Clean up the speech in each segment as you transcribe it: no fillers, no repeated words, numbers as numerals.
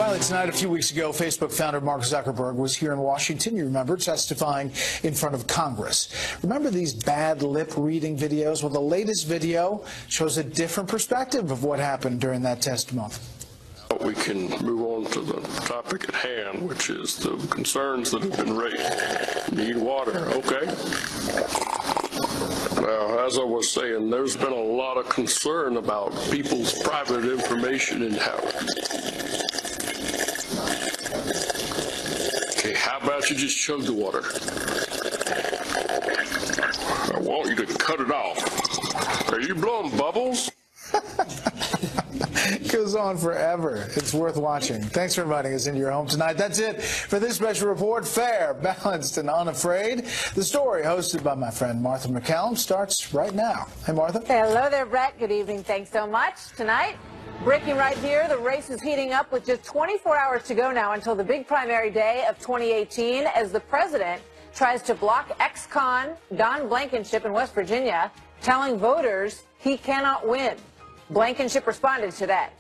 Finally tonight, a few weeks ago, Facebook founder Mark Zuckerberg was here in Washington, you remember, testifying in front of Congress. Remember these bad lip reading videos? Well, the latest video shows a different perspective of what happened during that testimony. We can move on to the topic at hand, which is the concerns that have been raised. Need water, okay? Now, as I was saying, there's been a lot of concern about people's private information and how. Okay, how about you just chug the water? I want you to cut it off. Are you blowing bubbles? It goes on forever. It's worth watching. Thanks for inviting us into your home tonight. That's it for this special report. Fair, balanced, and unafraid. The story, hosted by my friend Martha MacCallum, starts right now. Hey, Martha. Hello there, Brett. Good evening. Thanks so much. Tonight, breaking right here, the race is heating up with just 24 hours to go now until the big primary day of 2018 as the president tries to block ex-con Don Blankenship in West Virginia, telling voters he cannot win. Blankenship responded to that.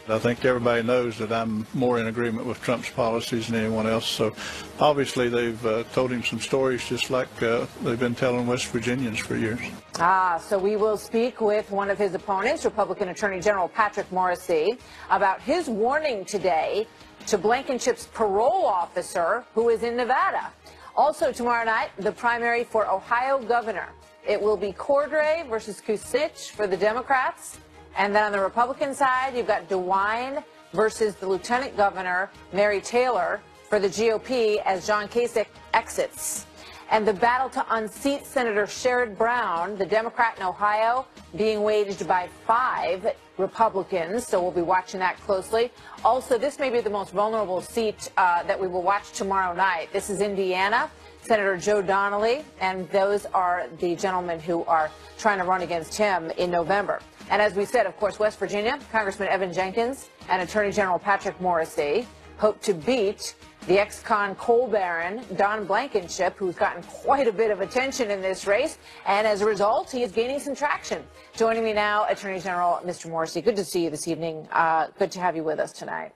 I think everybody knows that I'm more in agreement with Trump's policies than anyone else. So obviously they've told him some stories just like they've been telling West Virginians for years. So we will speak with one of his opponents, Republican Attorney General Patrick Morrisey, about his warning today to Blankenship's parole officer who is in Nevada. Also tomorrow night, the primary for Ohio governor. It will be Cordray versus Kucinich for the Democrats. And then on the Republican side, you've got DeWine versus the Lieutenant Governor, Mary Taylor, for the GOP as John Kasich exits. And the battle to unseat Senator Sherrod Brown, the Democrat in Ohio, being waged by 5 Republicans. So we'll be watching that closely. Also, this may be the most vulnerable seat that we will watch tomorrow night. This is Indiana. Senator Joe Donnelly, and those are the gentlemen who are trying to run against him in November. And as we said, of course, West Virginia, Congressman Evan Jenkins and Attorney General Patrick Morrisey hope to beat the ex-con coal baron, Don Blankenship, who's gotten quite a bit of attention in this race. And as a result, he is gaining some traction. Joining me now, Attorney General Mr. Morrisey. Good to see you this evening. Good to have you with us tonight.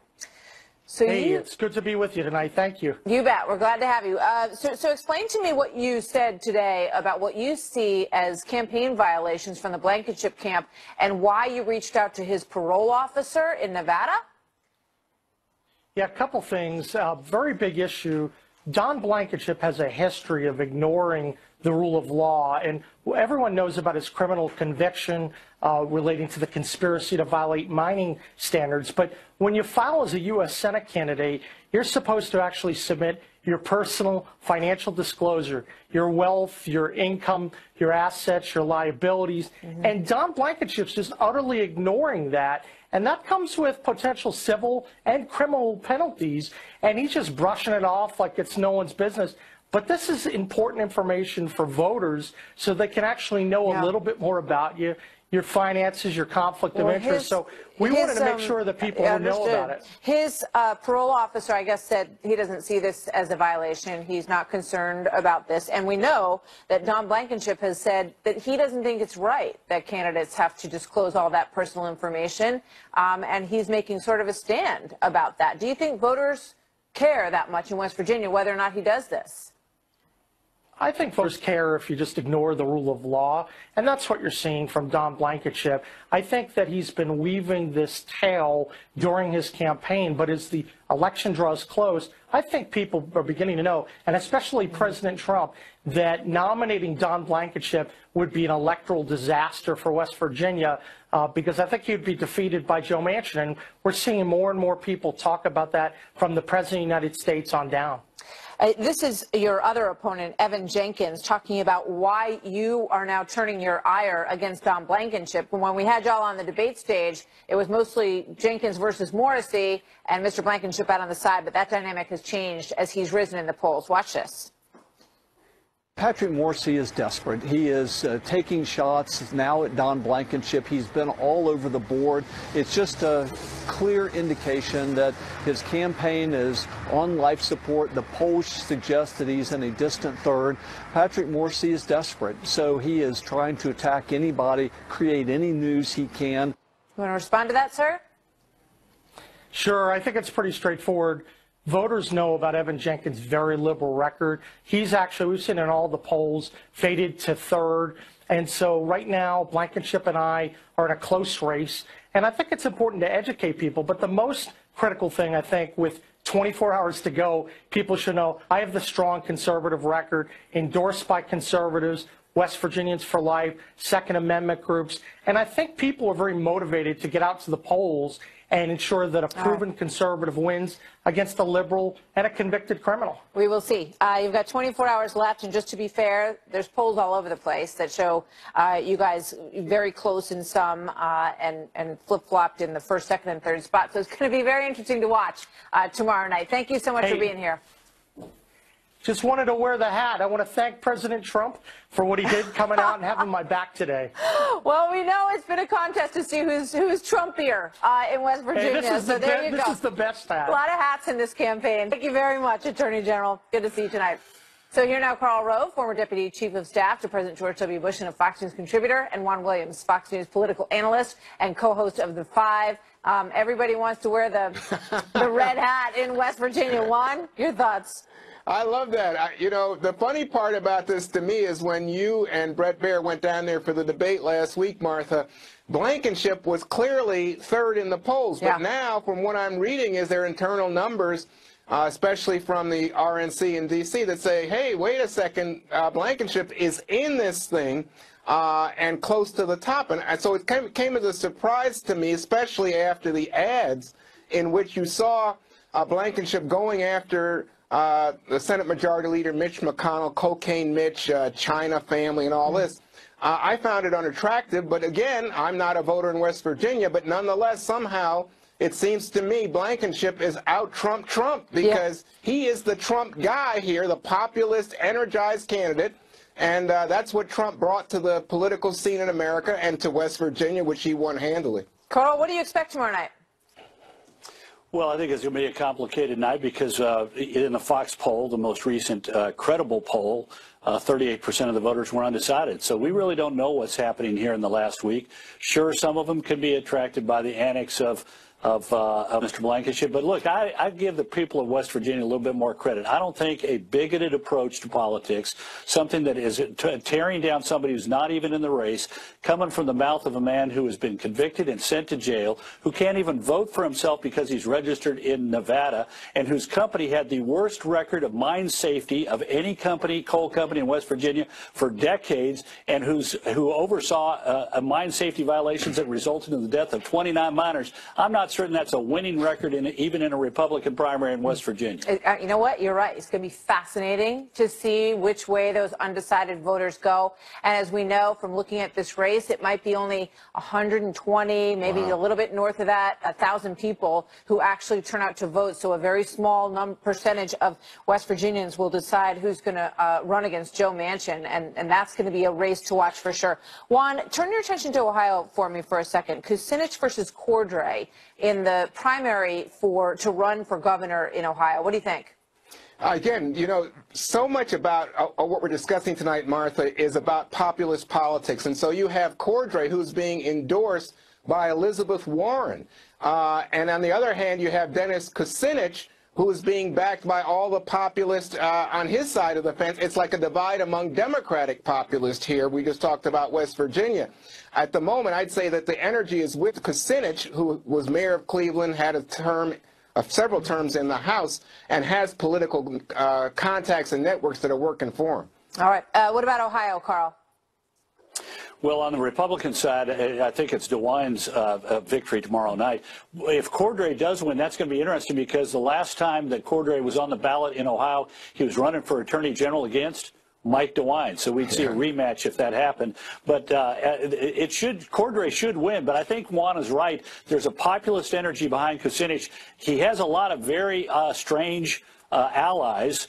So hey, it's good to be with you tonight. Thank you. You bet. We're glad to have you. So explain to me what you said today about what you see as campaign violations from the Blankenship camp and why you reached out to his parole officer in Nevada. Yeah, a couple things. Very big issue. Don Blankenship has a history of ignoring the rule of law, and everyone knows about his criminal conviction relating to the conspiracy to violate mining standards. But when you file as a U.S. Senate candidate, you're supposed to actually submit your personal financial disclosure, your wealth, your income, your assets, your liabilities. And Don Blankenship's just utterly ignoring that. And that comes with potential civil and criminal penalties. And he's just brushing it off like it's no one's business. But this is important information for voters so they can actually know a little bit more about you, your finances, your conflict of interest. So we wanted to make sure that people would know about it. His parole officer, I guess, said he doesn't see this as a violation. He's not concerned about this. And we know that Don Blankenship has said that he doesn't think it's right that candidates have to disclose all that personal information. And he's making sort of a stand about that. Do you think voters care that much in West Virginia whether or not he does this? I think voters care if you just ignore the rule of law, and that's what you're seeing from Don Blankenship. I think that he's been weaving this tale during his campaign, but as the election draws close, I think people are beginning to know, and especially President Trump, that nominating Don Blankenship would be an electoral disaster for West Virginia because I think he'd be defeated by Joe Manchin, and we're seeing more and more people talk about that from the President of the United States on down. This is your other opponent, Evan Jenkins, talking about why you are now turning your ire against Don Blankenship. When we had y'all on the debate stage, it was mostly Jenkins versus Morrisey and Mr. Blankenship out on the side, but that dynamic has changed as he's risen in the polls. Watch this. Patrick Morrisey is desperate. He is taking shots now at Don Blankenship. He's been all over the board. It's just a clear indication that his campaign is on life support. The polls suggest that he's in a distant third. Patrick Morrisey is desperate, so he is trying to attack anybody, create any news he can. You want to respond to that, sir? Sure, I think it's pretty straightforward. Voters know about Evan Jenkins' very liberal record. He's actually, we've seen in all the polls, faded to third. And so right now, Blankenship and I are in a close race. And I think it's important to educate people. But the most critical thing, I think, with 24 hours to go, people should know I have the strong conservative record endorsed by conservatives, West Virginians for Life, Second Amendment groups. And I think people are very motivated to get out to the polls and ensure that a proven conservative wins against a liberal and a convicted criminal. We will see. You've got 24 hours left, and just to be fair, there's polls all over the place that show you guys very close in some and flip-flopped in the first, second, and third spot. So it's going to be very interesting to watch tomorrow night. Thank you so much for being here. Just wanted to wear the hat. I want to thank President Trump for what he did coming out and having my back today. Well, we know it's been a contest to see who's Trumpier in West Virginia. Hey, this is the best hat. A lot of hats in this campaign. Thank you very much, Attorney General. Good to see you tonight. So here now, Karl Rove, former Deputy Chief of Staff to President George W. Bush and a Fox News contributor, and Juan Williams, Fox News political analyst and co-host of The Five. Everybody wants to wear the red hat in West Virginia. Juan, your thoughts? I love that. You know, the funny part about this to me is when you and Bret Baier went down there for the debate last week, Martha, Blankenship was clearly third in the polls. But now, from what I'm reading, is their internal numbers, especially from the RNC in D.C., that say, hey, wait a second, Blankenship is in this thing and close to the top. And so it came as a surprise to me, especially after the ads in which you saw Blankenship going after the Senate Majority Leader Mitch McConnell, Cocaine Mitch, China family, and all this. I found it unattractive, but again, I'm not a voter in West Virginia, but nonetheless, somehow, it seems to me Blankenship is out Trump because he is the Trump guy here, the populist, energized candidate, and that's what Trump brought to the political scene in America and to West Virginia, which he won handily. Karl, what do you expect tomorrow night? Well, I think it's going to be a complicated night because in the Fox poll, the most recent credible poll, 38% of the voters were undecided. So we really don't know what's happening here in the last week. Sure, some of them could be attracted by the annex of Mr. Blankenship. But look, I give the people of West Virginia a little bit more credit. I don't think a bigoted approach to politics, something that is tearing down somebody who's not even in the race, coming from the mouth of a man who has been convicted and sent to jail, who can't even vote for himself because he's registered in Nevada, and whose company had the worst record of mine safety of any company, coal company in West Virginia for decades, and who oversaw mine safety violations that resulted in the death of 29 miners. I'm not certain that's a winning record even in a Republican primary in West Virginia. You know what? You're right. It's going to be fascinating to see which way those undecided voters go. And as we know from looking at this race, it might be only 120, maybe a little bit north of that, 1,000 people who actually turn out to vote. So a very small percentage of West Virginians will decide who's going to run against Joe Manchin. And that's going to be a race to watch for sure. Juan, turn your attention to Ohio for me for a second. Kucinich versus Cordray in the primary to run for governor in Ohio. What do you think? Again, you know, so much about what we're discussing tonight, Martha, is about populist politics. And so you have Cordray, who's being endorsed by Elizabeth Warren. And on the other hand, you have Dennis Kucinich, who is being backed by all the populists on his side of the fence. It's like a divide among Democratic populists here. We just talked about West Virginia. At the moment, I'd say that the energy is with Kucinich, who was mayor of Cleveland, had a term, several terms in the House, and has political contacts and networks that are working for him. All right. What about Ohio, Karl? Well, on the Republican side, I think it's DeWine's victory tomorrow night. If Cordray does win, that's going to be interesting because the last time that Cordray was on the ballot in Ohio, he was running for Attorney General against Mike DeWine. So we'd see a rematch if that happened. But Cordray should win. But I think Juan is right. There's a populist energy behind Kucinich. He has a lot of very strange allies.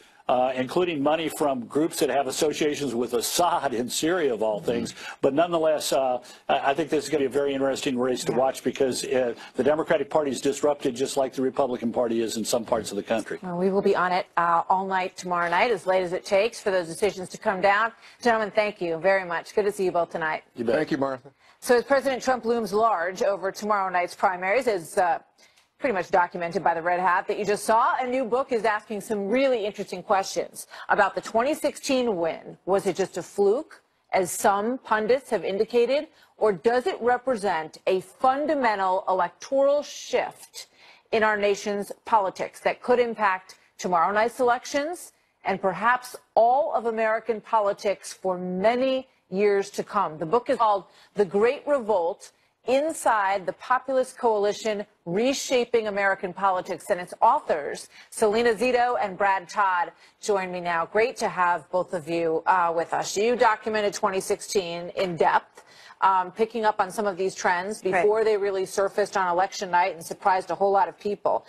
Including money from groups that have associations with Assad in Syria, of all things. But nonetheless, I think this is going to be a very interesting race to watch because the Democratic Party is disrupted just like the Republican Party is in some parts of the country. Well, we will be on it all night tomorrow night, as late as it takes for those decisions to come down. Gentlemen, thank you very much. Good to see you both tonight. You bet. Thank you, Martha. So as President Trump looms large over tomorrow night's primaries, as pretty much documented by the red hat that you just saw. A new book is asking some really interesting questions about the 2016 win. Was it just a fluke, as some pundits have indicated, or does it represent a fundamental electoral shift in our nation's politics that could impact tomorrow night's elections and perhaps all of American politics for many years to come? The book is called The Great Revolt: Inside the Populist Coalition, Reshaping American Politics, and its authors, Selena Zito and Brad Todd, join me now. Great to have both of you with us. You documented 2016 in depth, picking up on some of these trends before they really surfaced on election night and surprised a whole lot of people.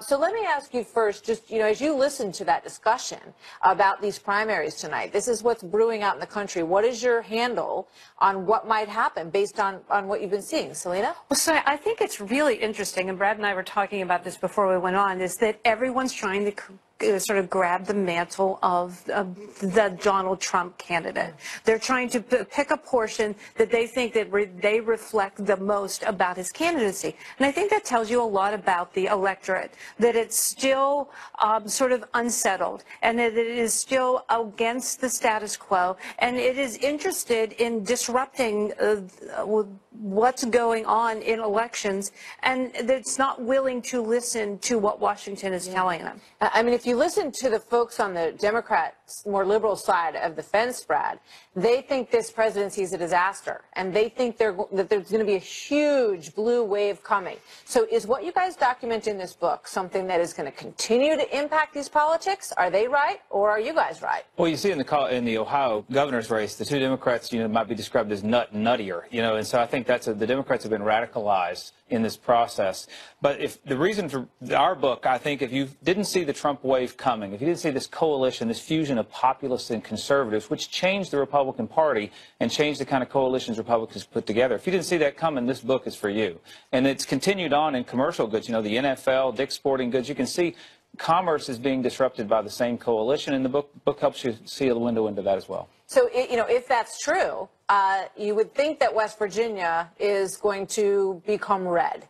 So let me ask you first, just, as you listen to that discussion about these primaries tonight, this is what's brewing out in the country. What is your handle on what might happen based on what you've been seeing? Selena? Well, so I think it's really interesting, and Brad and I were talking about this before we went on, is that everyone's trying to sort of grab the mantle of the Donald Trump candidate. They're trying to pick a portion that they think that they reflect the most about his candidacy. And I think that tells you a lot about the electorate, that it's still sort of unsettled, and that it is still against the status quo, and it is interested in disrupting what's going on in elections, and it's not willing to listen to what Washington is telling them. I mean, if you listen to the folks on the Democrats' more liberal side of the fence, Brad, they think this presidency is a disaster, and they think that there's going to be a huge blue wave coming. So is what you guys document in this book something that is going to continue to impact these politics? Are they right, or are you guys right? Well, you see in the Ohio governor's race, the two Democrats, might be described as nuttier, and so I think the Democrats have been radicalized in this process. But if the reason for our book, I think, if you didn't see the Trump wave coming, if you didn't see this coalition, this fusion of populists and conservatives, which changed the Republican Party and changed the kind of coalitions Republicans put together, if you didn't see that coming, this book is for you. And it's continued on in commercial goods, the NFL, Dick's Sporting Goods. You can see commerce is being disrupted by the same coalition, and the book helps you see a window into that as well. So, if that's true, you would think that West Virginia is going to become red,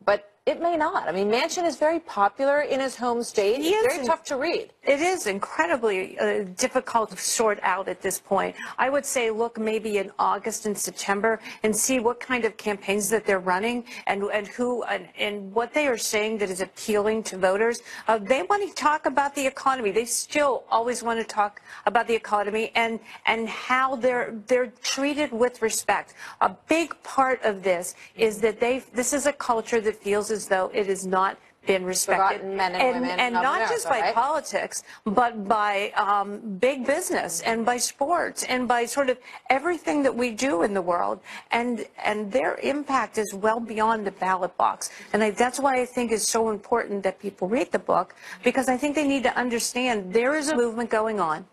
but it may not. I mean, Manchin is very popular in his home state. It's very tough to read. It is incredibly difficult to sort out at this point. I would say look maybe in August and September and see what kind of campaigns that they're running and what they are saying that is appealing to voters. They want to talk about the economy. They still always want to talk about the economy and how they're treated with respect. A big part of this is that this is a culture that feels as though it has not been respected, men and women and of not America, just by politics, but by big business and by sports and by sort of everything that we do in the world, and their impact is well beyond the ballot box. And that's why I think it's so important that people read the book, because I think they need to understand there is a movement going on,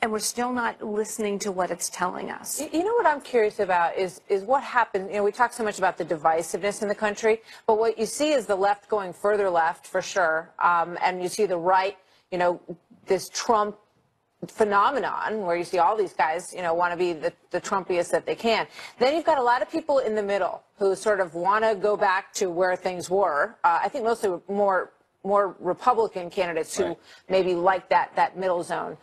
and we're still not listening to what it's telling us. You know what I'm curious about is what happens. We talk so much about the divisiveness in the country, but what you see is the left going further left for sure, and you see the right, this Trump phenomenon where you see all these guys, want to be the Trumpiest that they can. Then you've got a lot of people in the middle who sort of want to go back to where things were. I think mostly more Republican candidates who maybe like that middle zone.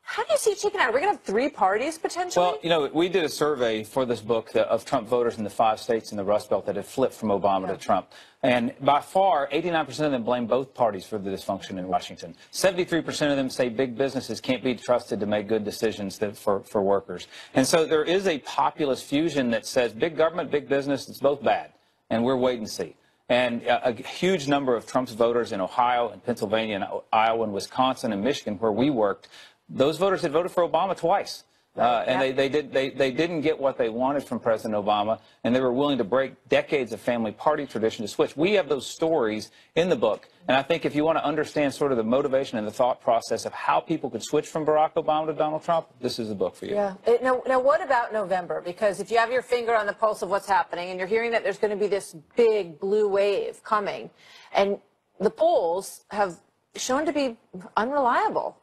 How do you see it shaking out? Are we going to have 3 parties potentially? Well, we did a survey for this book of Trump voters in the 5 states in the Rust Belt that had flipped from Obama to Trump. And by far, 89% of them blame both parties for the dysfunction in Washington. 73% of them say big businesses can't be trusted to make good decisions for workers. And so there is a populist fusion that says big government, big business, it's both bad. And we're wait and see. And a huge number of Trump's voters in Ohio and Pennsylvania and Iowa and Wisconsin and Michigan, where we worked, those voters had voted for Obama twice. And they didn't get what they wanted from President Obama, and they were willing to break decades of family party tradition to switch. We have those stories in the book, and I think if you want to understand sort of the motivation and the thought process of how people could switch from Barack Obama to Donald Trump, this is the book for you. Yeah. Now, what about November? Because if you have your finger on the pulse of what's happening, and you're hearing that there's going to be this big blue wave coming, and the polls have shown to be unreliable.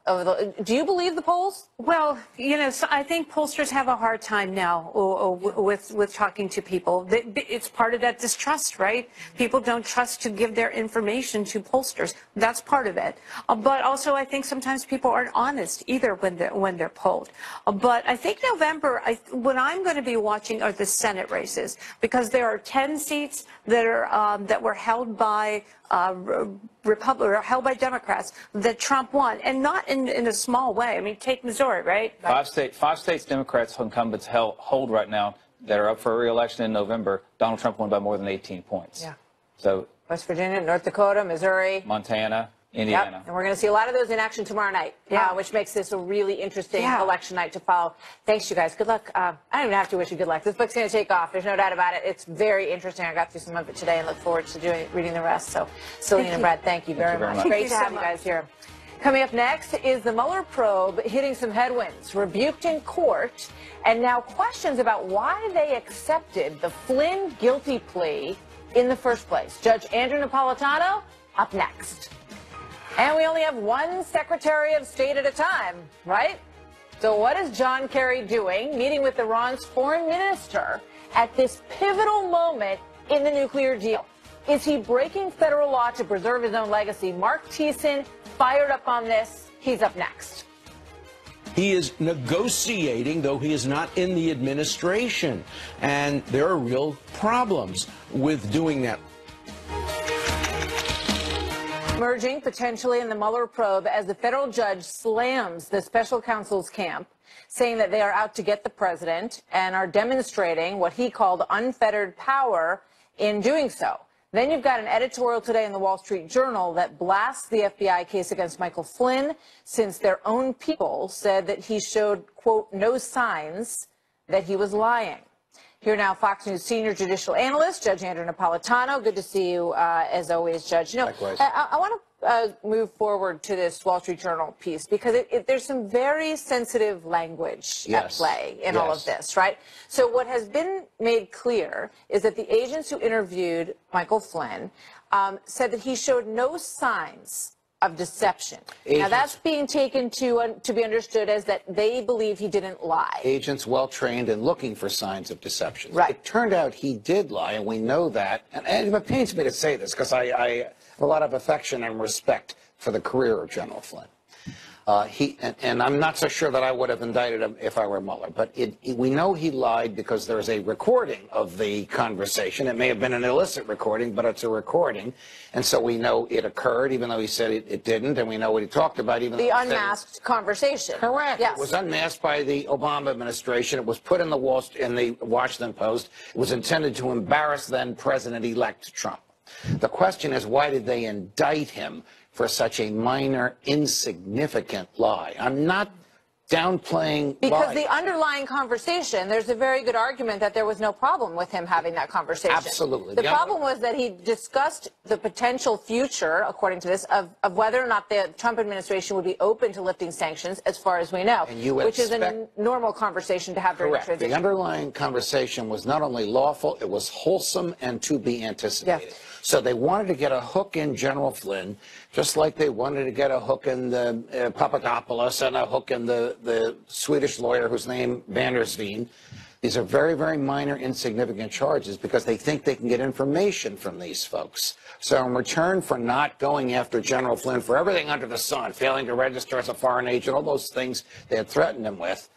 Do you believe the polls? Well, so I think pollsters have a hard time now with talking to people. It's part of that distrust, right? People don't trust to give their information to pollsters. That's part of it. But also, I think sometimes people aren't honest either when they're polled. But I think November, what I'm going to be watching are the Senate races, because there are 10 seats that are that were held by held by Democrats that Trump won, and not in a small way. I mean, take Missouri, right? Five states Democrats incumbents hold right now that are up for re-election in November. Donald Trump won by more than 18 points. Yeah. So West Virginia, North Dakota, Missouri, Montana, Indiana. Yep. And we're going to see a lot of those in action tomorrow night, which makes this a really interesting election night to follow. Thanks, you guys. Good luck. I don't even have to wish you good luck. This book's going to take off. There's no doubt about it. It's very interesting. I got through some of it today and look forward to reading the rest. So, Celine and Brad, thank you very much. Great to have you guys here. Coming up next is the Mueller probe hitting some headwinds, rebuked in court, and now questions about why they accepted the Flynn guilty plea in the first place. Judge Andrew Napolitano up next. And we only have one Secretary of State at a time, right? So what is John Kerry doing, meeting with Iran's foreign minister at this pivotal moment in the nuclear deal? Is he breaking federal law to preserve his own legacy? Mark Thiessen fired up on this. He's up next. He is negotiating, though he is not in the administration. And there are real problems with doing that. Emerging potentially in the Mueller probe as the federal judge slams the special counsel's camp, saying that they are out to get the president and are demonstrating what he called unfettered power in doing so. Then you've got an editorial today in the Wall Street Journal that blasts the FBI case against Michael Flynn, since their own people said that he showed, quote, no signs that he was lying. Here now, Fox News senior judicial analyst, Judge Andrew Napolitano. Good to see you, as always, Judge. Likewise. I want to move forward to this Wall Street Journal piece, because there's some very sensitive language at play in all of this, right? So what has been made clear is that the agents who interviewed Michael Flynn said that he showed no signs of deception. Now, that's being taken to be understood as that they believe he didn't lie. Agents well-trained in looking for signs of deception. Right. It turned out he did lie, and we know that. And it pains me to say this, because I have a lot of affection and respect for the career of General Flynn. And I'm not so sure that I would have indicted him if I were Mueller, but we know he lied because there's a recording of the conversation. It may have been an illicit recording, but it's a recording, and so we know it occurred, even though he said it didn't, and we know what he talked about, even though the unmasked conversation. Correct. Yes. It was unmasked by the Obama administration. It was put in the Washington Post. It was intended to embarrass then President-elect Trump. The question is, why did they indict him for such a minor, insignificant lie? I'm not downplaying because the underlying conversation, there's a very good argument that there was no problem with him having that conversation. Absolutely. The problem was that he discussed the potential future, according to this, of whether or not the Trump administration would be open to lifting sanctions, as far as we know, which is a normal conversation to have during the transition. The underlying conversation was not only lawful, it was wholesome and to be anticipated. Yes. So they wanted to get a hook in General Flynn, just like they wanted to get a hook in the Papadopoulos and a hook in the Swedish lawyer whose name Van der Steen. These are very, very minor, insignificant charges because they think they can get information from these folks. So in return for not going after General Flynn for everything under the sun, failing to register as a foreign agent, all those things they had threatened him with,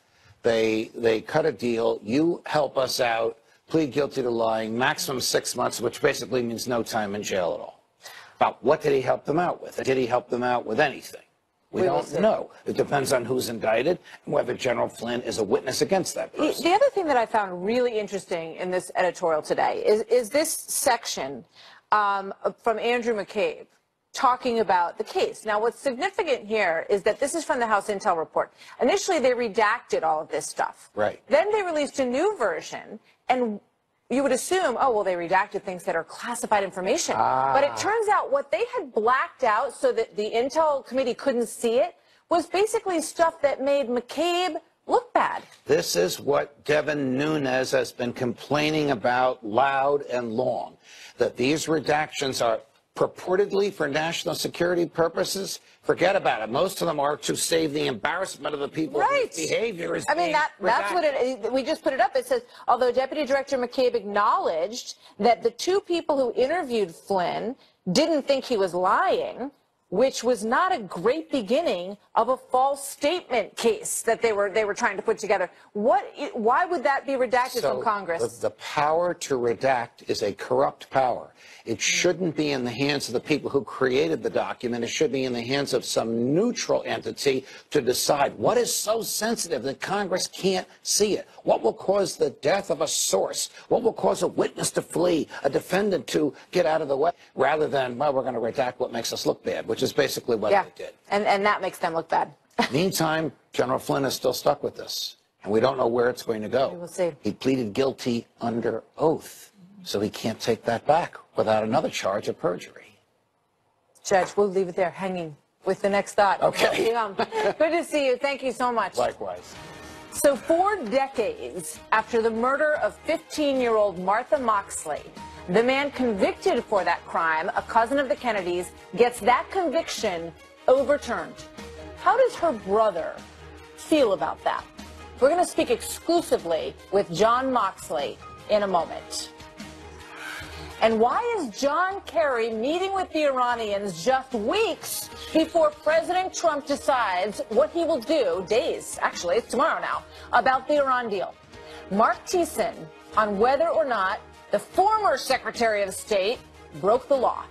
they cut a deal. You help us out. Plead guilty to lying, maximum 6 months, which basically means no time in jail at all. But what did he help them out with? Did he help them out with anything? We don't know. It depends on who's indicted and whether General Flynn is a witness against that person. The other thing that I found really interesting in this editorial today is this section from Andrew McCabe talking about the case. Now, what's significant here is that this is from the House Intel report. Initially, they redacted all of this stuff. Right. Then they released a new version, and you would assume, oh, well, they redacted things that are classified information. But it turns out what they had blacked out so that the Intel committee couldn't see it was basically stuff that made McCabe look bad. This is what Devin Nunes has been complaining about loud and long, that these redactions are purportedly for national security purposes, forget about it. Most of them are to save the embarrassment of the people whose behavior is that's what we just put it up. It says, although Deputy Director McCabe acknowledged that the two people who interviewed Flynn didn't think he was lying, which was not a great beginning of a false statement case that they were trying to put together. Why would that be redacted from Congress? The power to redact is a corrupt power. It shouldn't be in the hands of the people who created the document. It should be in the hands of some neutral entity to decide what is so sensitive that Congress can't see it. What will cause the death of a source? What will cause a witness to flee, a defendant to get out of the way, rather than, well, we're going to redact what makes us look bad, which is basically what they did. And that makes them look bad. Meantime, General Flynn is still stuck with this, and we don't know where it's going to go. We will see. He pleaded guilty under oath, so he can't take that back without another charge of perjury. Judge, we'll leave it there hanging with the next thought. Okay. Good to see you. Thank you so much. Likewise. So 4 decades after the murder of 15-year-old Martha MacCallum, the man convicted for that crime, a cousin of the Kennedys, gets that conviction overturned. How does her brother feel about that? We're going to speak exclusively with John MacCallum in a moment. And why is John Kerry meeting with the Iranians just weeks before President Trump decides what he will do, days, actually, it's tomorrow now, about the Iran deal? Mark Thiessen on whether or not the former Secretary of State broke the law.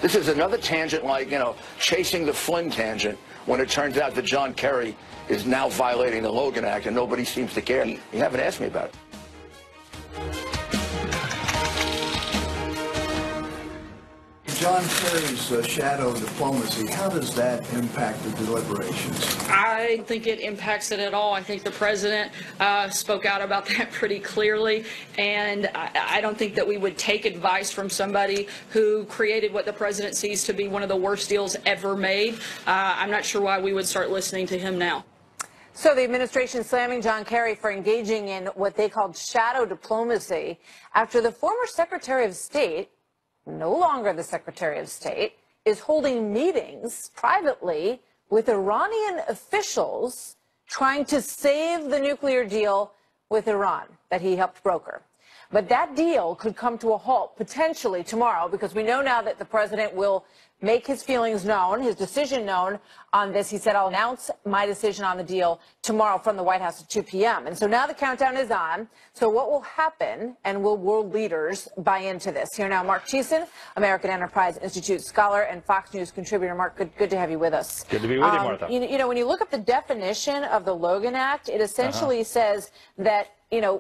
This is another tangent like, chasing the Flynn tangent when it turns out that John Kerry is now violating the Logan Act and nobody seems to care. You haven't asked me about it. John Kerry's shadow diplomacy, how does that impact the deliberations? I don't think it impacts it at all. I think the president spoke out about that pretty clearly, and I don't think that we would take advice from somebody who created what the president sees to be one of the worst deals ever made. I'm not sure why we would start listening to him now. So the administration slamming John Kerry for engaging in what they called shadow diplomacy after the former Secretary of State, no longer the Secretary of State, is holding meetings privately with Iranian officials trying to save the nuclear deal with Iran that he helped broker. But that deal could come to a halt potentially tomorrow, because we know now that the president will make his feelings known, his decision known on this. He said, I'll announce my decision on the deal tomorrow from the White House at 2 p.m. And so now the countdown is on. So what will happen, and will world leaders buy into this? Here now, Mark Thiessen, American Enterprise Institute scholar and Fox News contributor. Mark, good to have you with us. Good to be with you, Martha. You know, when you look up the definition of the Logan Act, it essentially says that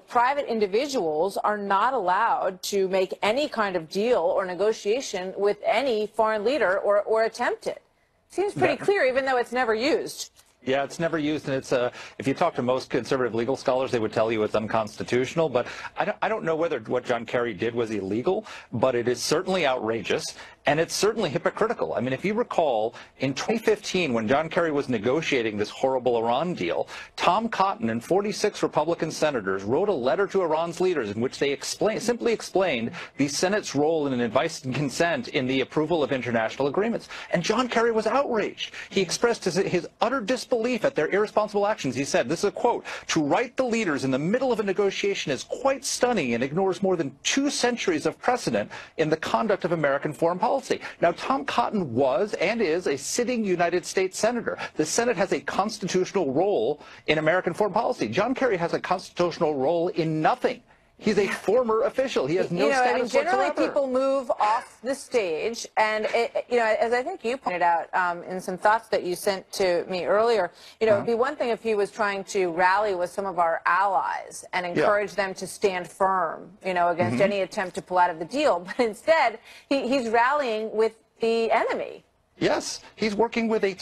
private individuals are not allowed to make any kind of deal or negotiation with any foreign leader or attempt it. Seems pretty clear, even though it's never used. Yeah, it's never used, and it's if you talk to most conservative legal scholars, they would tell you it's unconstitutional. But I don't know whether what John Kerry did was illegal, but it is certainly outrageous, and it's certainly hypocritical. I mean, if you recall, in 2015, when John Kerry was negotiating this horrible Iran deal, Tom Cotton and 46 Republican senators wrote a letter to Iran's leaders in which they simply explained the Senate's role in advice and consent in the approval of international agreements. And John Kerry was outraged. He expressed his utter disbelief at their irresponsible actions. He said, this is a quote, "To write the leaders in the middle of a negotiation is quite stunning and ignores more than 2 centuries of precedent in the conduct of American foreign policy." Now, Tom Cotton was and is a sitting United States senator. The Senate has a constitutional role in American foreign policy. John Kerry has a constitutional role in nothing. He's a former official. He has no status generally whatsoever. People move off the stage, and as I think you pointed out in some thoughts that you sent to me earlier, it'd be one thing if he was trying to rally with some of our allies and encourage them to stand firm, against any attempt to pull out of the deal. But instead, he's rallying with the enemy. Yes, he's working with a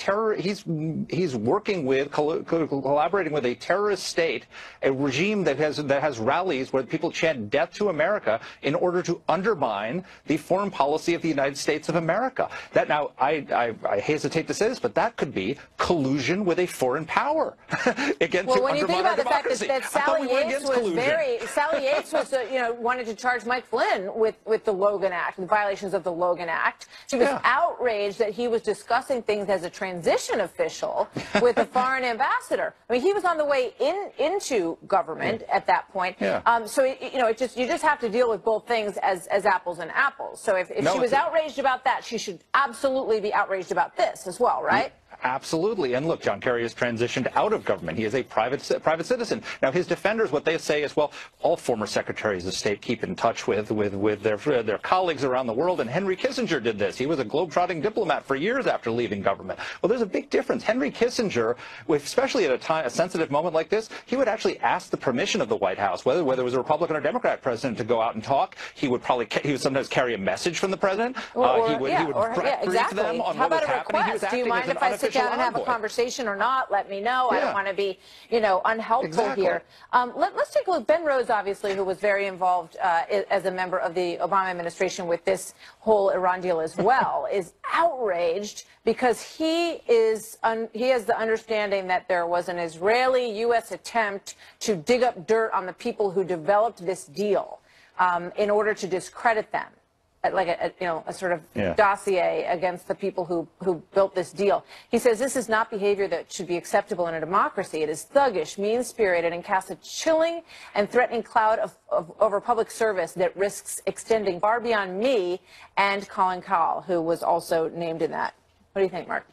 collaborating with a terrorist state, a regime that has rallies where people chant "Death to America" in order to undermine the foreign policy of the United States of America. That now, I hesitate to say this, but that could be collusion with a foreign power again well, to when you think undermine about our the fact democracy. that Sally Yates was wanted to charge Mike Flynn with the Logan Act, the violations of the Logan Act. She was outraged that he was discussing things as a transition official with a foreign ambassador. I mean, he was on the way into government at that point. So you just have to deal with both things as apples and apples. So if she was outraged about that, she should absolutely be outraged about this as well, right? Absolutely. And look, John Kerry has transitioned out of government. He is a private citizen. Now, his defenders, what they say is, well, all former secretaries of state keep in touch with their colleagues around the world, and Henry Kissinger did this. He was a globe-trotting diplomat for years after leaving government. Well, there's a big difference. Henry Kissinger, especially at a sensitive moment like this, he would actually ask the permission of the White House, whether it was a Republican or Democrat president, to go out and talk. He would sometimes carry a message from the president. He would brief them on what was happening. He was acting Do you mind if I sit down and have a conversation or not? Let me know. I don't want to be, unhelpful here. Let's take a look. Ben Rhodes, obviously, who was very involved as a member of the Obama administration with this whole Iran deal as well, is outraged because he has the understanding that there was an Israeli-U.S. attempt to dig up dirt on the people who developed this deal in order to discredit them. Like a sort of dossier against the people who built this deal. He says this is not behavior that should be acceptable in a democracy. It is thuggish, mean-spirited, and casts a chilling and threatening cloud over public service that risks extending far beyond me and Colin Kahl, who was also named in that. What do you think, Mark?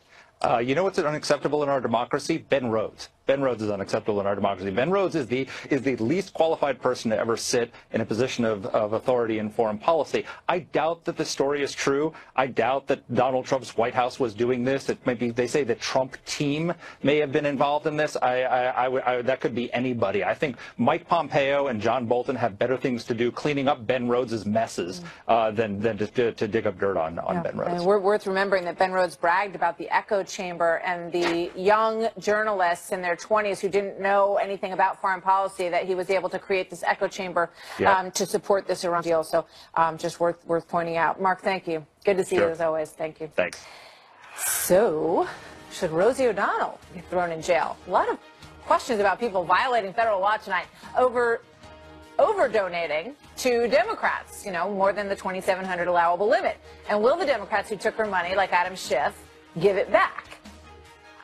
You know what's unacceptable in our democracy? Ben Rhodes. Ben Rhodes is unacceptable in our democracy. Ben Rhodes is the least qualified person to ever sit in a position of authority in foreign policy. I doubt that the story is true. I doubt that Donald Trump's White House was doing this. It maybe they say the Trump team may have been involved in this. That could be anybody. I think Mike Pompeo and John Bolton have better things to do cleaning up Ben Rhodes' messes than to dig up dirt on Ben Rhodes. And we're worth remembering that Ben Rhodes bragged about the echo chamber and the young journalists in their 20s who didn't know anything about foreign policy, that he was able to create this echo chamber to support this Iran deal. So just worth pointing out. Mark, thank you. Good to see you as always. Thank you. Thanks. So should Rosie O'Donnell be thrown in jail? A lot of questions about people violating federal law tonight over donating to Democrats, more than the $2,700 allowable limit. And will the Democrats who took her money, like Adam Schiff, give it back?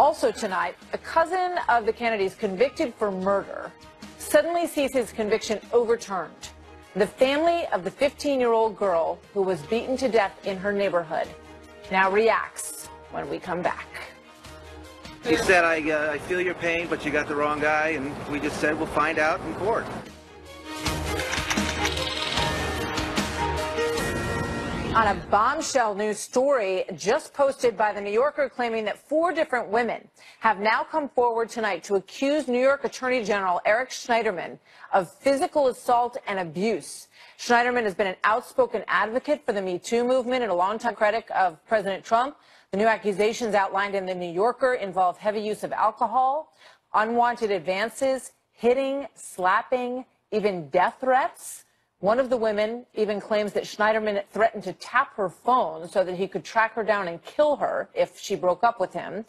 Also tonight, a cousin of the Kennedys convicted for murder suddenly sees his conviction overturned. The family of the 15-year-old girl who was beaten to death in her neighborhood now reacts when we come back. He said, I feel your pain, but you got the wrong guy, and we just said we'll find out in court. On a bombshell news story just posted by The New Yorker claiming that 4 different women have now come forward tonight to accuse New York Attorney General Eric Schneiderman of physical assault and abuse. Schneiderman has been an outspoken advocate for the Me Too movement and a longtime critic of President Trump. The new accusations outlined in The New Yorker involve heavy use of alcohol, unwanted advances, hitting, slapping, even death threats. One of the women even claims that Schneiderman threatened to tap her phone so that he could track her down and kill her if she broke up with him.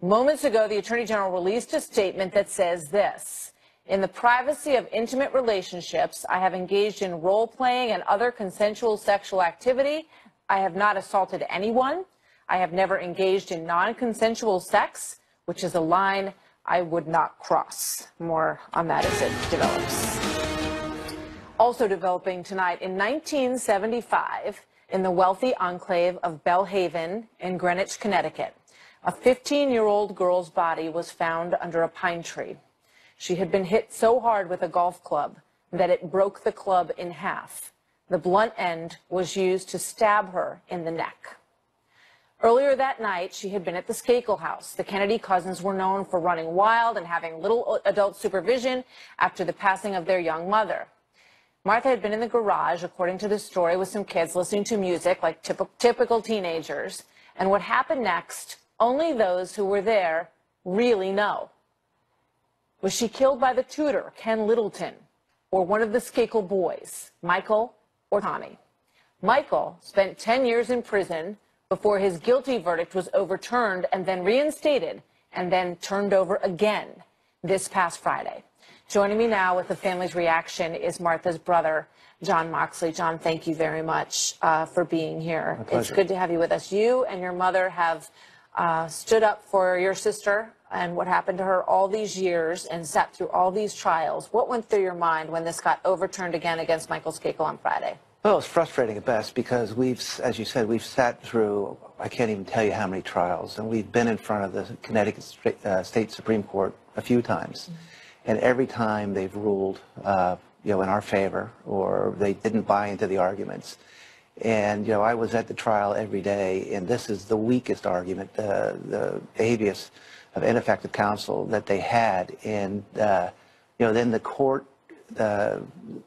Moments ago, the Attorney General released a statement that says this: "In the privacy of intimate relationships, I have engaged in role-playing and other consensual sexual activity. I have not assaulted anyone. I have never engaged in non-consensual sex, which is a line I would not cross." More on that as it develops. Also developing tonight, in 1975, in the wealthy enclave of Bellhaven in Greenwich, Connecticut, a 15-year-old girl's body was found under a pine tree. She had been hit so hard with a golf club that it broke the club in half. The blunt end was used to stab her in the neck. Earlier that night, she had been at the Skakel house. The Kennedy cousins were known for running wild and having little adult supervision after the passing of their young mother. Martha had been in the garage, according to the story, with some kids listening to music like typical teenagers. And what happened next, only those who were there really know. Was she killed by the tutor, Ken Littleton, or one of the Skakel boys, Michael or Tommy? Michael spent 10 years in prison before his guilty verdict was overturned and then reinstated and then turned over again this past Friday. Joining me now with the family's reaction is Martha's brother, John Moxley. John, thank you very much for being here. It's good to have you with us. You and your mother have stood up for your sister and what happened to her all these years and sat through all these trials. What went through your mind when this got overturned again against Michael Skakel on Friday? Well, it's frustrating at best because we've, as you said, we've sat through, I can't even tell you how many trials, and we've been in front of the Connecticut State Supreme Court a few times. And every time they've ruled, in our favor, or they didn't buy into the arguments. And, I was at the trial every day, and this is the weakest argument, the habeas of ineffective counsel that they had. And, then the court, the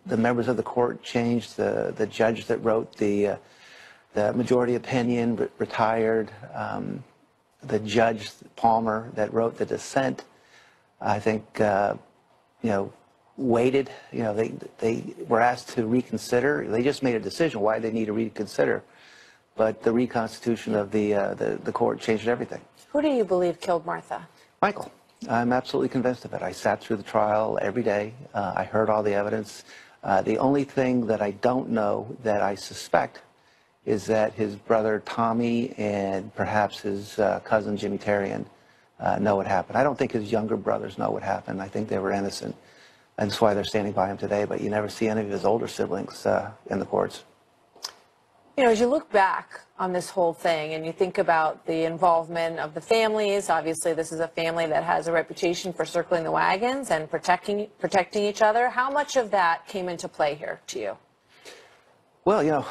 members of the court changed, the judge that wrote the majority opinion retired, the judge, Palmer, that wrote the dissent, I think, waited. They were asked to reconsider. They just made a decision why they need to reconsider. But the reconstitution of the court changed everything. Who do you believe killed Martha? Michael. I'm absolutely convinced of it. I sat through the trial every day. I heard all the evidence. The only thing that I don't know that I suspect is that his brother Tommy and perhaps his cousin Jimmy Terrian know what happened. I don't think his younger brothers know what happened. I think they were innocent. And that's why they're standing by him today. But you never see any of his older siblings in the courts. As you look back on this whole thing and you think about the involvement of the families, obviously this is a family that has a reputation for circling the wagons and protecting each other. How much of that came into play here to you? Well,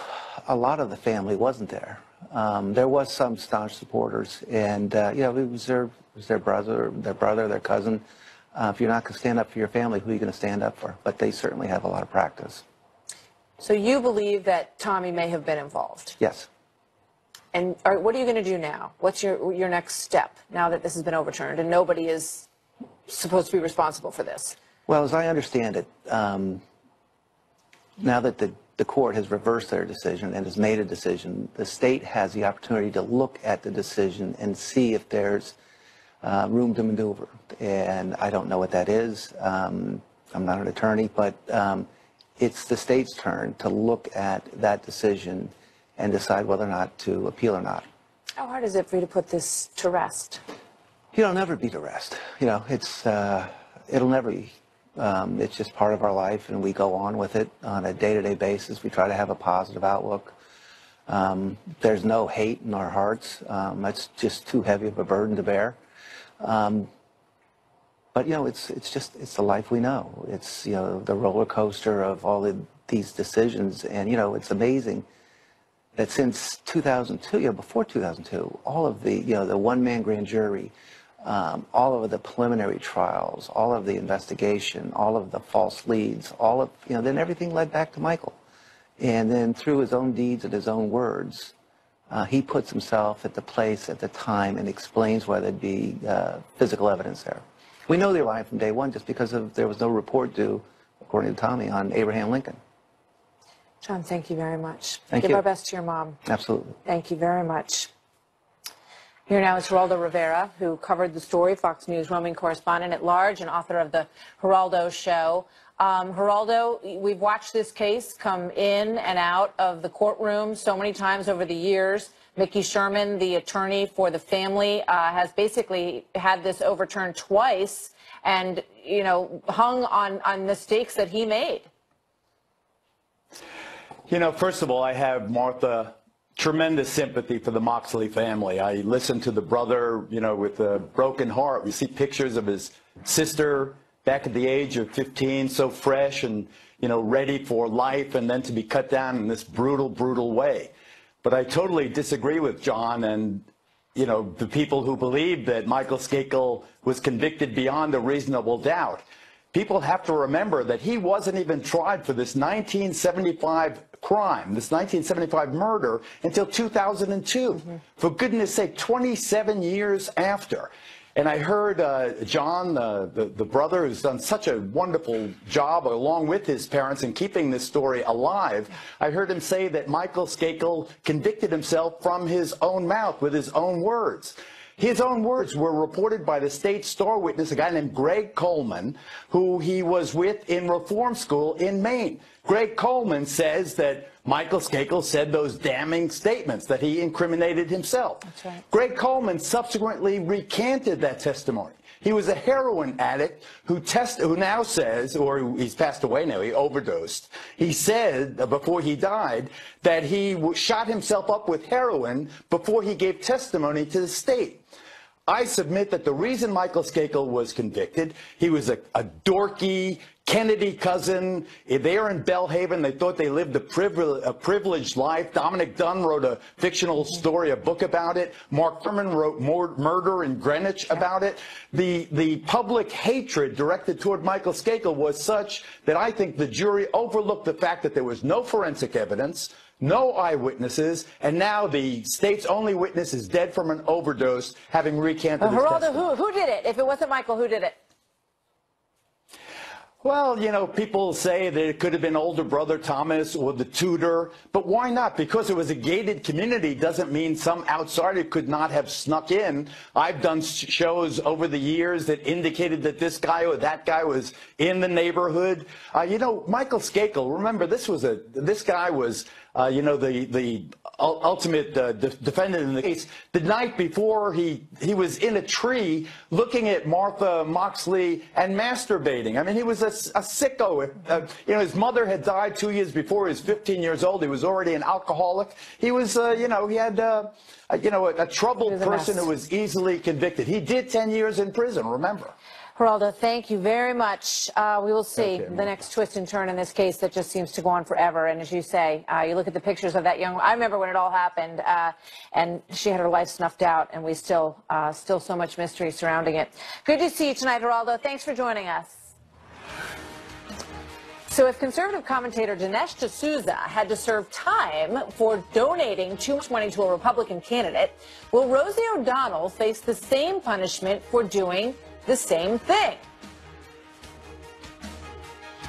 a lot of the family wasn't there. There was some staunch supporters, and it was their brother, their cousin. If you're not going to stand up for your family, who are you going to stand up for? But they certainly have a lot of practice. So you believe that Tommy may have been involved? Yes. And what are you going to do now? What's your next step now that this has been overturned and nobody is supposed to be responsible for this? Well, as I understand it, now that the court has reversed their decision and has made a decision, the state has the opportunity to look at the decision and see if there's room to maneuver. And I don't know what that is. I'm not an attorney, but it's the state's turn to look at that decision and decide whether or not to appeal or not. How hard is it for you to put this to rest? It'll never be to rest. It'll never be. It's just part of our life, and we go on with it on a day-to-day basis. We try to have a positive outlook. There's no hate in our hearts. That's just too heavy of a burden to bear. But it's the life we know. It's the roller coaster of all these decisions, and it's amazing that since 2002, before 2002, all of the the one-man grand jury, all of the preliminary trials, all of the investigation, all of the false leads, all of then everything led back to Michael, and then through his own deeds and his own words, he puts himself at the place at the time and explains why there'd be physical evidence there. We know they were lying from day one just because there was no report due, according to Tommy, on Abraham Lincoln. John, thank you very much. Thank Give you. our best to your mom. Absolutely. Thank you very much. Here now is Geraldo Rivera, who covered the story, Fox News roaming correspondent at large and author of the Geraldo Show. Geraldo, we've watched this case come in and out of the courtroom so many times over the years. Mickey Sherman, the attorney for the family, has basically had this overturned twice and, hung on mistakes that he made. First of all, I have, Martha, tremendous sympathy for the Moxley family. I listened to the brother, with a broken heart. We see pictures of his sister back at the age of 15, so fresh and, ready for life, and then to be cut down in this brutal, brutal way. But I totally disagree with John and, the people who believe that Michael Skakel was convicted beyond a reasonable doubt. People have to remember that he wasn't even tried for this 1975 crime, this 1975 murder, until 2002. For goodness sake, 27 years after. And I heard John, the brother, who's done such a wonderful job along with his parents in keeping this story alive. I heard him say that Michael Skakel convicted himself from his own mouth with his own words. His own words were reported by the state star witness, a guy named Greg Coleman, who he was with in reform school in Maine. Greg Coleman says that Michael Skakel said those damning statements, that he incriminated himself. That's right. Greg Coleman subsequently recanted that testimony. He was a heroin addict who now says, or he's passed away now, he overdosed. He said before he died that he shot himself up with heroin before he gave testimony to the state. I submit that the reason Michael Skakel was convicted, he was a dorky Kennedy cousin. They're in Bellhaven. They thought they lived a privileged life. Dominic Dunn wrote a fictional story, a book about it. Mark Thurman wrote Murder in Greenwich about it. The public hatred directed toward Michael Skakel was such that I think the jury overlooked the fact that there was no forensic evidence, no eyewitnesses, and now the state's only witness is dead from an overdose, having recanted his testimony. Geraldo, who did it? If it wasn't Michael, who did it? Well, you know, people say that it could have been older brother Thomas or the tutor, but why not? Because it was a gated community doesn't mean some outsider could not have snuck in. I've done shows over the years that indicated that this guy or that guy was in the neighborhood. You know, Michael Skakel, remember, this guy was, you know, the ultimate defendant in the case. The night before, he was in a tree looking at Martha Moxley and masturbating. I mean, he was a sicko. You know, his mother had died 2 years before. He was 15 years old. He was already an alcoholic. He was, you know, he had, you know, a troubled person who was easily convicted. He did 10 years in prison, remember. Geraldo, thank you very much. We will see the next twist and turn in this case that just seems to go on forever. And as you say, you look at the pictures of that young woman. I remember when it all happened, and she had her life snuffed out, and we still so much mystery surrounding it. Good to see you tonight, Geraldo. Thanks for joining us. So if conservative commentator Dinesh D'Souza had to serve time for donating too much money to a Republican candidate, will Rosie O'Donnell face the same punishment for doing the same thing?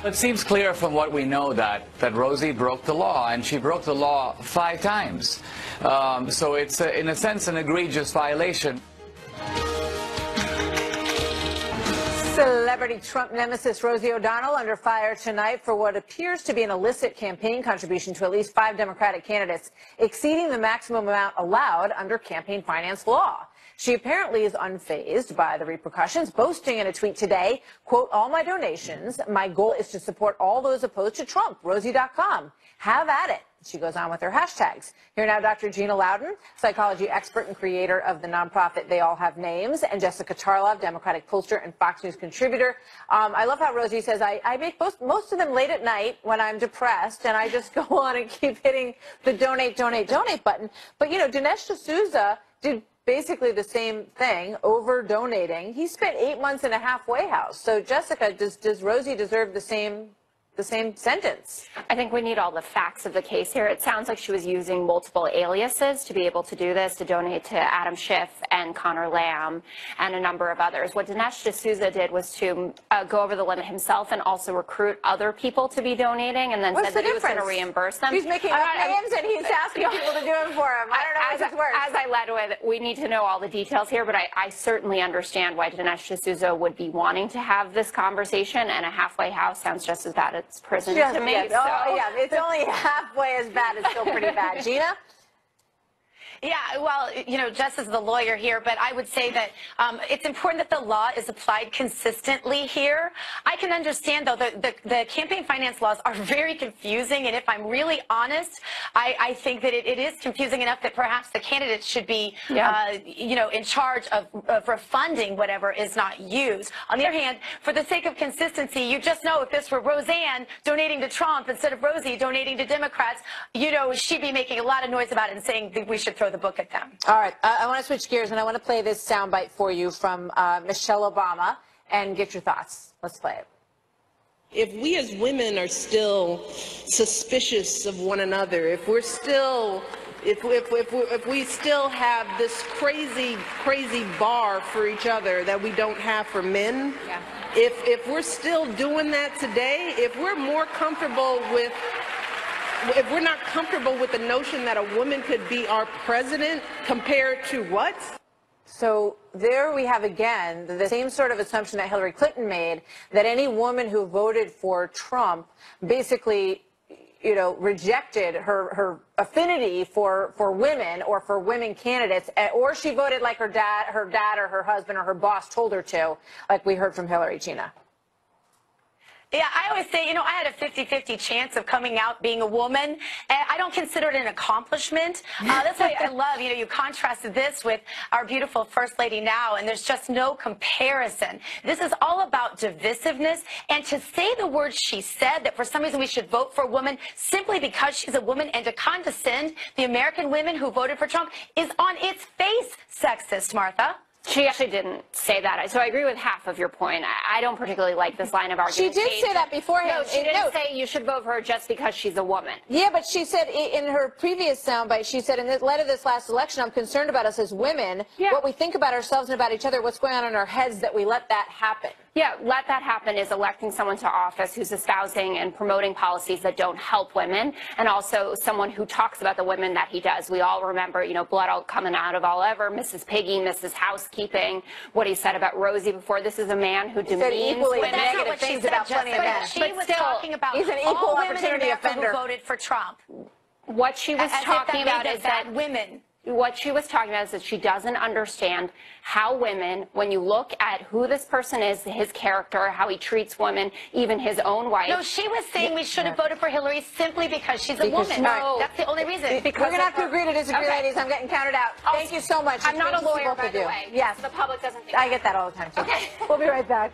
It seems clear from what we know that Rosie broke the law, and she broke the law 5 times. So it's, in a sense, an egregious violation. Celebrity Trump nemesis Rosie O'Donnell under fire tonight for what appears to be an illicit campaign contribution to at least 5 Democratic candidates, exceeding the maximum amount allowed under campaign finance law. She apparently is unfazed by the repercussions, boasting in a tweet today, quote, "All my donations, my goal is to support all those opposed to Trump, Rosie.com. Have at it." She goes on with her hashtags. Here now, Dr. Gina Loudon, psychology expert and creator of the nonprofit They All Have Names, and Jessica Tarlov, Democratic pollster and Fox News contributor. I love how Rosie says, I make most of them late at night when I'm depressed, and I just go on and keep hitting the donate, donate, donate button. But, you know, Dinesh D'Souza did basically the same thing, over donating. He spent 8 months in a halfway house. So, Jessica, does Rosie deserve the same sentence? I think we need all the facts of the case here. It sounds like she was using multiple aliases to be able to do this, to donate to Adam Schiff and Connor Lamb and a number of others. What Dinesh D'Souza did was to go over the limit himself and also recruit other people to be donating, and then said that he was going to reimburse them. He's making up names and he's asking people to do it for him. I don't know if this works. As I led with, we need to know all the details here, but I certainly understand why Dinesh D'Souza would be wanting to have this conversation, and a halfway house sounds just as bad as prison to me. Yes. Oh, yeah, it's only halfway as bad. It's still pretty bad. Gina? Yeah, well, you know, Jess is the lawyer here, but I would say that it's important that the law is applied consistently here. I can understand, though, the campaign finance laws are very confusing, and if I'm really honest, I think that it is confusing enough that perhaps the candidates should be, you know, in charge of refunding whatever is not used. On the other hand, for the sake of consistency, you just know if this were Roseanne donating to Trump instead of Rosie donating to Democrats, you know, she'd be making a lot of noise about it and saying that we should throw the book at them. All right, I want to switch gears, and I want to play this soundbite for you from Michelle Obama and get your thoughts. Let's play it. If we as women are still suspicious of one another, if we still have this crazy bar for each other that we don't have for men, if we're still doing that today, if we're not comfortable with the notion that a woman could be our president compared to what? So there we have again the same sort of assumption that Hillary Clinton made, that any woman who voted for Trump basically, rejected her affinity for women or for women candidates, or she voted like her dad or her husband or her boss told her to, like we heard from Hillary. Gina. Yeah, I always say, I had a 50-50 chance of coming out being a woman. I don't consider it an accomplishment. That's why I love, you contrasted this with our beautiful First Lady now, and there's just no comparison. This is all about divisiveness, and to say the words she said, that for some reason we should vote for a woman simply because she's a woman, and to condescend the American women who voted for Trump, is on its face sexist, Martha. She actually didn't say that. So I agree with half of your point. I don't particularly like this line of argument. She did say that beforehand. No, she didn't say you should vote for her just because she's a woman. Yeah, but she said in her previous soundbite, she said, in the light of this last election, I'm concerned about us as women, what we think about ourselves and about each other, what's going on in our heads, that we let that happen. Yeah, let that happen is electing someone to office who's espousing and promoting policies that don't help women, and also someone who talks about the women that he does. We all remember, blood all coming out of all over, Mrs. Piggy, Mrs. Housekeeping, what he said about Rosie before. This is a man who demeans women. Negative things about plenty of men. She was talking about he's an equal opportunity offender who voted for Trump. What she was talking about is that women. What she was talking about is that she doesn't understand how women, when you look at who this person is, his character, how he treats women, even his own wife. No, she was saying we should have voted for Hillary simply because she's a woman. No. That's the only reason. We're going to have to agree to disagree, ladies. I'm getting counted out. Thank you so much. I'm not a lawyer, by the way. Yes. So the public doesn't think I get that all the time. Okay. We'll be right back.